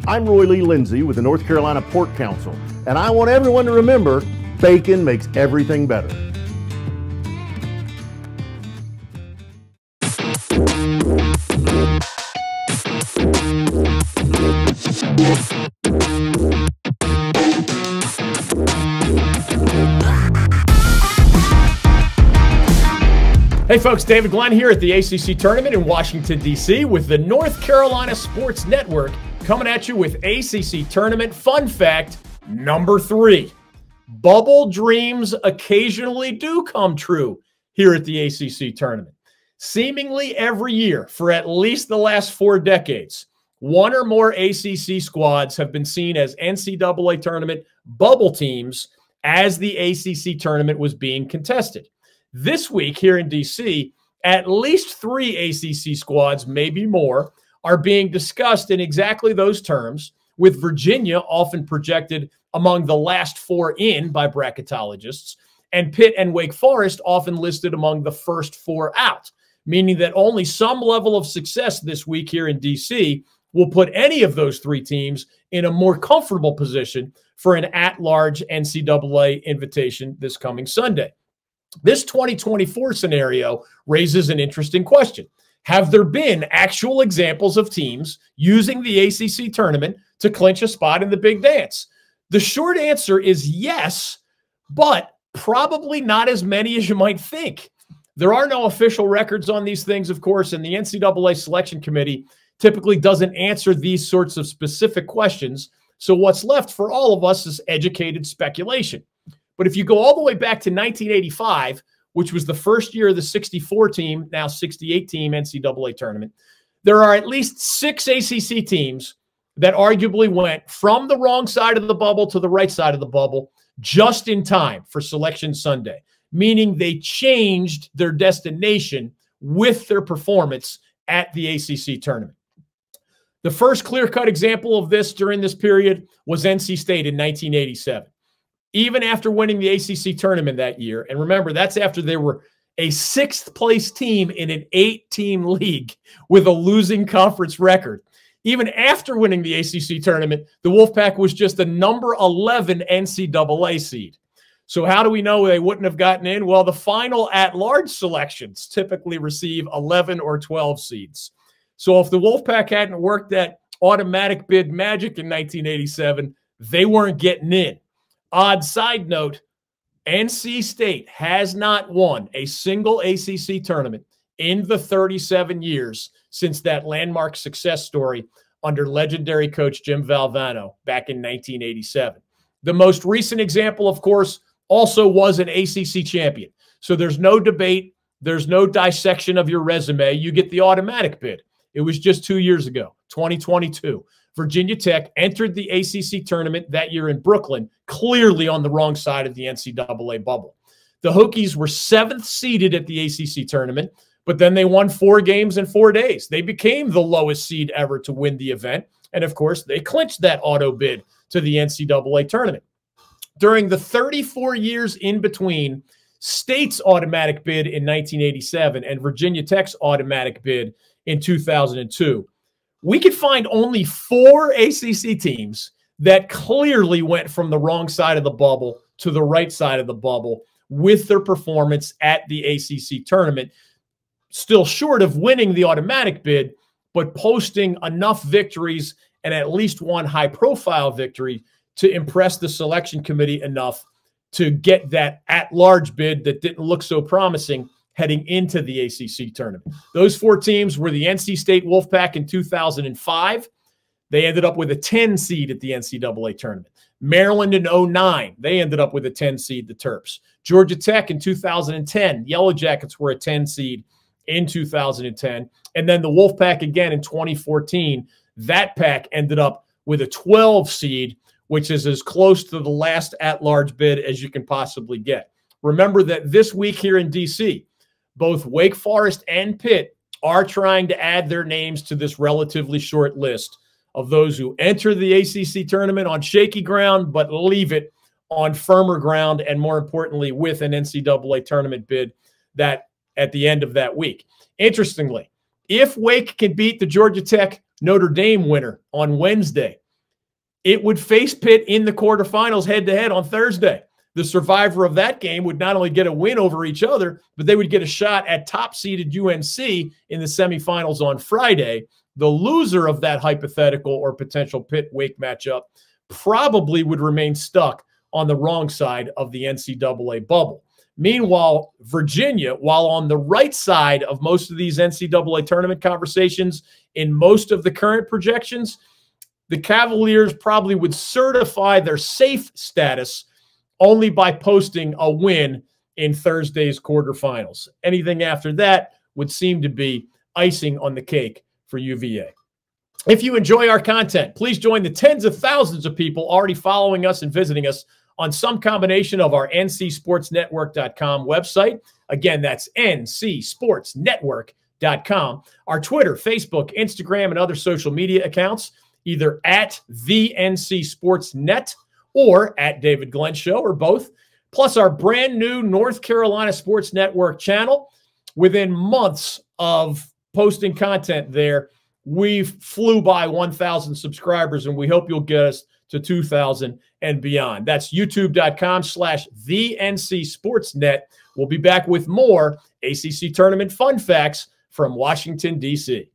I'm Roy Lee Lindsay with the North Carolina Pork Council, and I want everyone to remember bacon makes everything better. Hey folks, David Glenn here at the ACC Tournament in Washington, D.C. with the North Carolina Sports Network coming at you with ACC Tournament Fun Fact number 3. Bubble dreams occasionally do come true here at the ACC Tournament. Seemingly every year for at least the last 4 decades, one or more ACC squads have been seen as NCAA Tournament bubble teams as the ACC Tournament was being contested. This week here in D.C., at least 3 ACC squads, maybe more, are being discussed in exactly those terms, with Virginia often projected among the last 4 in by bracketologists, and Pitt and Wake Forest often listed among the first 4 out, meaning that only some level of success this week here in D.C. will put any of those 3 teams in a more comfortable position for an at-large NCAA invitation this coming Sunday. This 2024 scenario raises an interesting question. Have there been actual examples of teams using the ACC tournament to clinch a spot in the big dance? The short answer is yes, but probably not as many as you might think. There are no official records on these things, of course, and the NCAA Selection Committee typically doesn't answer these sorts of specific questions. So what's left for all of us is educated speculation. But if you go all the way back to 1985, which was the first year of the 64-team, now 68-team NCAA tournament, there are at least 6 ACC teams that arguably went from the wrong side of the bubble to the right side of the bubble just in time for Selection Sunday, meaning they changed their destination with their performance at the ACC tournament. The first clear-cut example of this during this period was NC State in 1987. Even after winning the ACC tournament that year, and remember, that's after they were a 6th-place team in an 8-team league with a losing conference record. Even after winning the ACC tournament, the Wolfpack was just the number 11 NCAA seed. So how do we know they wouldn't have gotten in? Well, the final at-large selections typically receive 11 or 12 seeds. So if the Wolfpack hadn't worked that automatic bid magic in 1987, they weren't getting in. Odd side note, NC State has not won a single ACC tournament in the 37 years since that landmark success story under legendary coach Jim Valvano back in 1987. The most recent example, of course, also was an ACC champion. So there's no debate. There's no dissection of your resume. You get the automatic bid. It was just 2 years ago, 2022. Virginia Tech entered the ACC tournament that year in Brooklyn, clearly on the wrong side of the NCAA bubble. The Hokies were 7th seeded at the ACC tournament, but then they won 4 games in 4 days. They became the lowest seed ever to win the event. And of course, they clinched that auto bid to the NCAA tournament. During the 34 years in between State's automatic bid in 1987 and Virginia Tech's automatic bid in 2002, we could find only 4 ACC teams that clearly went from the wrong side of the bubble to the right side of the bubble with their performance at the ACC tournament, still short of winning the automatic bid, but posting enough victories and at least one high-profile victory to impress the selection committee enough to get that at-large bid that didn't look so promising heading into the ACC tournament. Those 4 teams were the NC State Wolfpack in 2005. They ended up with a 10 seed at the NCAA tournament. Maryland in 2009, they ended up with a 10 seed, the Terps. Georgia Tech in 2010, Yellow Jackets were a 10 seed in 2010. And then the Wolfpack again in 2014, that pack ended up with a 12 seed, which is as close to the last at-large bid as you can possibly get. Remember that this week here in D.C., both Wake Forest and Pitt are trying to add their names to this relatively short list of those who enter the ACC tournament on shaky ground but leave it on firmer ground, and more importantly, with an NCAA tournament bid that at the end of that week. Interestingly, if Wake can beat the Georgia Tech Notre Dame winner on Wednesday, it would face Pitt in the quarterfinals head-to-head on Thursday. The survivor of that game would not only get a win over each other, but they would get a shot at top-seeded UNC in the semifinals on Friday. The loser of that hypothetical or potential Pitt-Wake matchup probably would remain stuck on the wrong side of the NCAA bubble. Meanwhile, Virginia, while on the right side of most of these NCAA tournament conversations in most of the current projections, the Cavaliers probably would certify their safe status only by posting a win in Thursday's quarterfinals. Anything after that would seem to be icing on the cake for UVA. If you enjoy our content, please join the tens of thousands of people already following us and visiting us on some combination of our ncsportsnetwork.com website. Again, that's ncsportsnetwork.com. Our Twitter, Facebook, Instagram, and other social media accounts, either at the NC Sports Net or at David Glenn Show, or both, plus our brand new North Carolina Sports Network channel. Within months of posting content there, we flew by 1,000 subscribers, and we hope you'll get us to 2,000 and beyond. That's youtube.com/TheNCSportsNet. We'll be back with more ACC tournament fun facts from Washington, D.C.